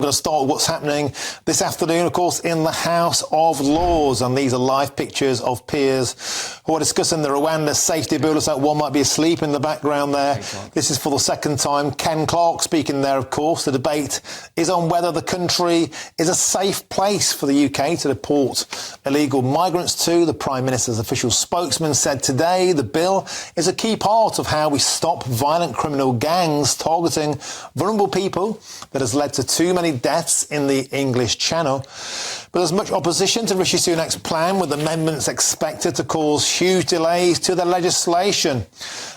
going to start with what's happening this afternoon, of course, in the House of Lords. And these are live pictures of peers who are discussing the Rwanda safety bill. Looks like one might be asleep in the background there. This is for the second time. Ken Clarke speaking there, of course. The debate is on whether the country is a safe place for the UK to deport illegal migrants to. The Prime Minister's official spokesman said today the bill is a key part of how we stop violent criminal gangs targeting vulnerable people that has led to too many deaths in the English Channel. But there's much opposition to Rishi Sunak's plan, with amendments expected to cause huge delays to the legislation.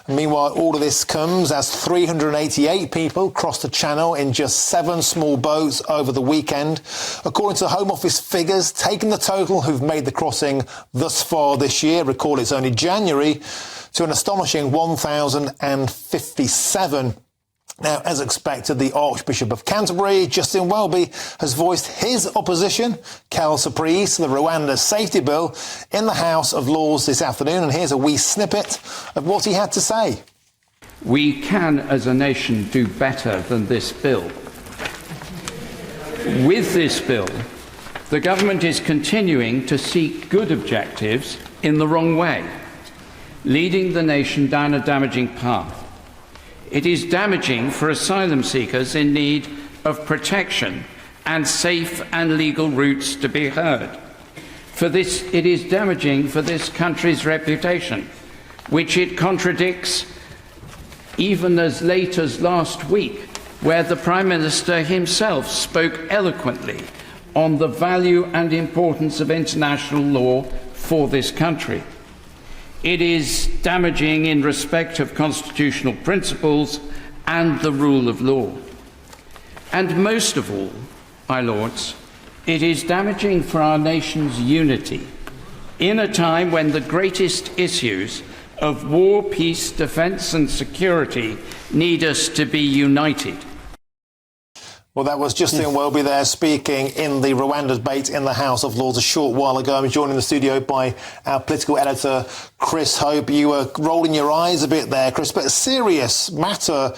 And meanwhile, all of this comes as 388 people crossed the Channel in just 7 small boats over the weekend. According to Home Office figures, taking the total who've made the crossing thus far this year, recall it's only January, to an astonishing 1,057. Now, as expected, the Archbishop of Canterbury, Lord Welby, has voiced his opposition, quelle surprise, to the Rwanda safety bill in the House of Lords this afternoon. And here's a wee snippet of what he had to say. We can, as a nation, do better than this bill. With this bill, the government is continuing to seek good objectives in the wrong way, leading the nation down a damaging path. It is damaging for asylum seekers in need of protection and safe and legal routes to be heard. It is damaging for this country's reputation, which it contradicts even as late as last week, where the Prime Minister himself spoke eloquently on the value and importance of international law for this country. It is damaging in respect of constitutional principles and the rule of law. And most of all, my lords, it is damaging for our nation's unity in a time when the greatest issues of war, peace, defence and security need us to be united. Well, that was Lord Welby there speaking in the Rwanda debate in the House of Lords a short while ago. I'm joined in the studio by our political editor, Chris Hope. You were rolling your eyes a bit there, Chris, but a serious matter.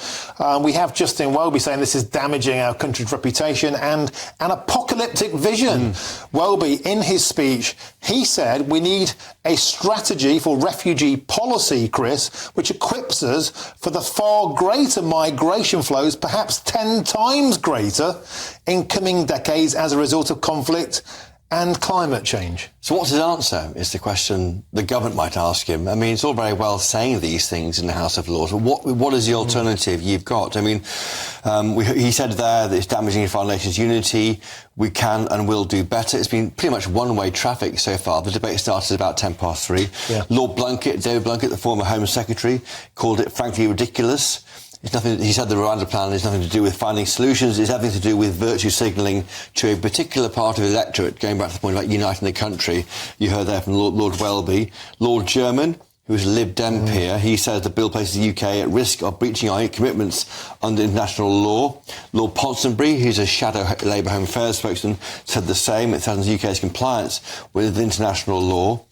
We have Lord Welby saying this is damaging our country's reputation and an apocalyptic vision. Welby, in his speech, he said we need a strategy for refugee policy, Chris, which equips us for the far greater migration flows, perhaps 10 times greater, in coming decades as a result of conflict and climate change. So what's his answer is the question the government might ask him. I mean, it's all very well saying these things in the House of Lords, but what is the alternative you've got? I mean, he said there that it's damaging for our nation's unity. We can and will do better. It's been pretty much one-way traffic so far. The debate started at about 3:10. Yeah. Lord Blunkett, David Blunkett, the former Home Secretary, called it frankly ridiculous. It's nothing, he said the Rwanda plan has nothing to do with finding solutions. It's everything to do with virtue signalling to a particular part of the electorate, going back to the point about uniting the country. You heard there from Lord Welby. Lord German, who's a Lib Dem peer, he says the bill places the UK at risk of breaching our commitments under international law. Lord Ponsonbury, who's a shadow Labour Home Affairs spokesman, said the same. It threatens the UK's compliance with international law.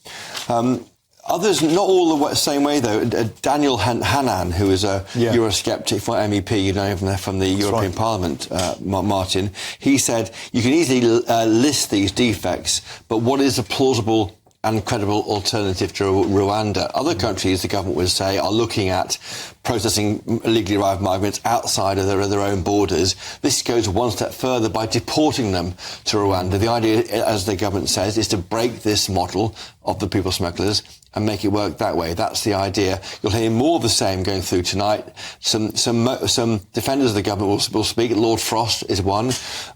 Others, not all the same way, though. Daniel Hannan, who is a Eurosceptic for MEP, you know him from the European Parliament, Martin, he said, you can easily list these defects, but what is a plausible and credible alternative to Rwanda? Other countries, the government would say, are looking at processing illegally arrived migrants outside of their own borders. This goes one step further by deporting them to Rwanda. The idea, as the government says, is to break this model of the people smugglers and make it work that way. That's the idea. You'll hear more of the same going through tonight. Some defenders of the government will speak. Lord Frost is one,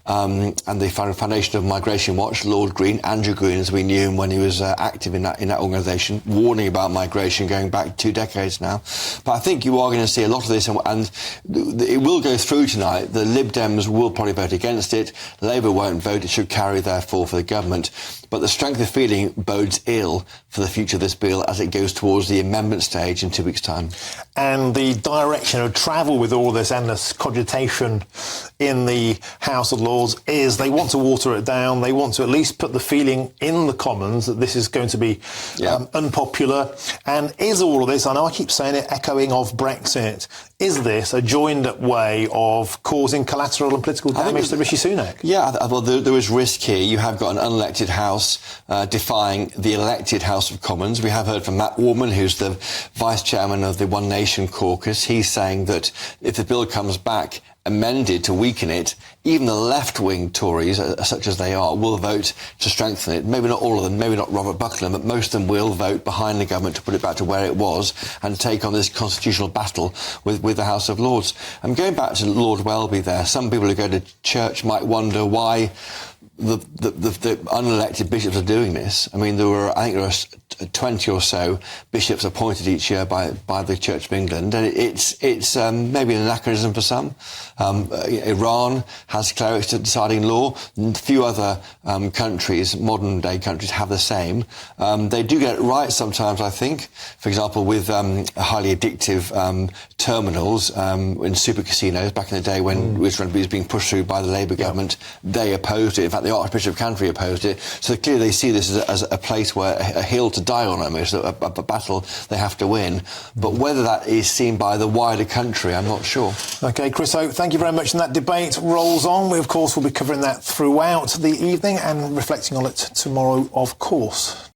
and the Foundation of Migration Watch, Lord Green, Andrew Green, as we knew him when he was active in that organisation, warning about migration going back 2 decades now. But I think you are going to see a lot of this, and it will go through tonight. The Lib Dems will probably vote against it. Labour won't vote. It should carry, therefore, for the government. But the strength of feeling bodes ill for the future of this bill as it goes towards the amendment stage in 2 weeks' time. And the direction of travel with all this endless cogitation in the House of Lords is they want to water it down. They want to at least put the feeling in the Commons that this is going to be unpopular. And is all of this, I know I keep saying it, echoing of Brexit? Is this a joined-up way of causing collateral and political damage to Rishi Sunak? Yeah, well, there is risk here. You have got an unelected House defying the elected House of Commons. We have heard from Matt Warman, who's the vice chairman of the One Nation caucus. He's saying that if the bill comes back amended to weaken it, even the left-wing Tories, such as they are, will vote to strengthen it. Maybe not all of them, maybe not Robert Buckland, but most of them will vote behind the government to put it back to where it was and take on this constitutional battle with the House of Lords. I'm going back to Lord Welby there. Some people who go to church might wonder why the unelected bishops are doing this. I mean, I think there are 20 or so bishops appointed each year by the Church of England, and it's maybe an anachronism for some. Iran has clerics deciding law. A few other countries, modern-day countries, have the same. They do get it right sometimes, I think. For example, with highly addictive terminals in super casinos back in the day when it was being pushed through by the Labour government, they opposed it. In fact, the Archbishop of Canterbury opposed it. So clearly they see this as a place where a hill to die on, almost, a battle they have to win. But whether that is seen by the wider country, I'm not sure. OK, Chris Oak, thank you very much. And that debate rolls on. We, of course, will be covering that throughout the evening and reflecting on it tomorrow, of course.